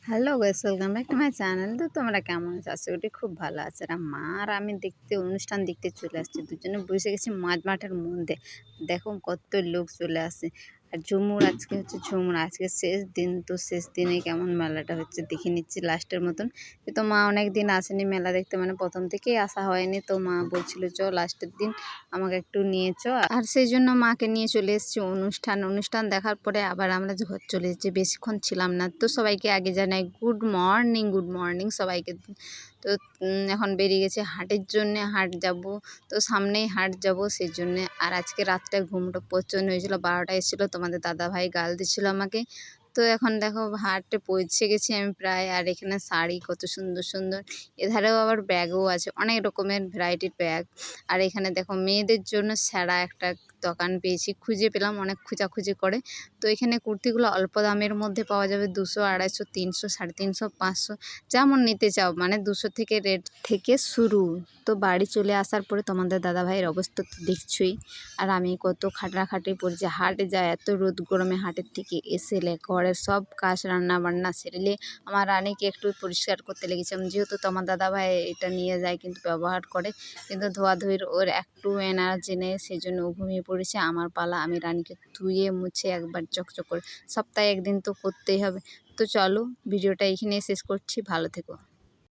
Hello guys, welcome back to my channel. তো তোমরা কেমন আছো? আশা করি খুব ভালো আছে। আর মা আর আমি অনুষ্ঠান দেখতে চলে আসছি। দুজনে বসে গেছি মাঝ মাঠের মধ্যে। দেখো কত লোক চলে আসে। আর ঝুমুর আজকে শেষ দিন। তো শেষ দিনে কেমন মেলাটা হচ্ছে দেখে নিচ্ছি লাস্টের মতন। তো মা অনেক দিন আসেনি মেলা দেখতে, মানে প্রথম থেকেই আসা হয়নি। তো মা বলছিল চ লাস্টের দিন আমাকে একটু নিয়ে চ। আর সেই জন্য মাকে নিয়ে চলে এসেছি অনুষ্ঠান দেখার পরে আবার আমরা ঘর চলে এসেছি। বেশিক্ষণ ছিলাম না। তো সবাইকে আগে জানাই গুড মর্নিং সবাইকে। তো এখন বেরিয়ে গেছে হাটের জন্যে, হাট যাব। তো সামনেই হাট যাব সেই জন্যে। আর আজকে রাতটায় ঘুমটা প্রচণ্ড হয়েছিল, 12টায় এসেছিলো তোমাদের দাদাভাই গাল দিচ্ছিল আমাকে। তো এখন দেখো হাটে পৌঁছে গেছি আমি প্রায়। আর এখানে শাড়ি কত সুন্দর সুন্দর, এধারেও আবার ব্যাগও আছে, অনেক রকমের ভ্যারাইটির ব্যাগ। আর এখানে দেখো মেয়েদের জন্য সেরা একটা দোকান পেয়েছি, খুঁজে পেলাম অনেক খোঁজাখুঁজি করে। তো এখানে কুর্তিগুলো অল্প দামের মধ্যে পাওয়া যাবে, 200, 250, 300, 350, 500 যেমন নিতে চাও, মানে 200 থেকে রেট থেকে শুরু। তো বাড়ি চলে আসার পরে তোমাদের দাদাভাইয়ের অবস্থা তো দেখছই। আর আমি কত খাটাখাটি পড়েছি, হাটে যায় এত রোদ গরমে, হাটের থেকে এসেলে ঘরের সব কাজ রান্না বান্না সেরেলে আমার রানীকে একটু পরিষ্কার করতে লেগেছিলাম। যেহেতু তোমার দাদাভাই এটা নিয়ে যায় কিন্তু ব্যবহার করে, কিন্তু ধোয়াধুয়ির ওর একটু এনার্জি নেই, সেই জন্য ও ঘুমিয়ে পড়েছে। আমার পালা, আমি রানীকে ধুয়ে মুছে একবার চকচক করে, সপ্তাহে একদিন তো করতেই হবে। তো চলো ভিডিওটা এখানেই শেষ করছি, ভালো থেকো।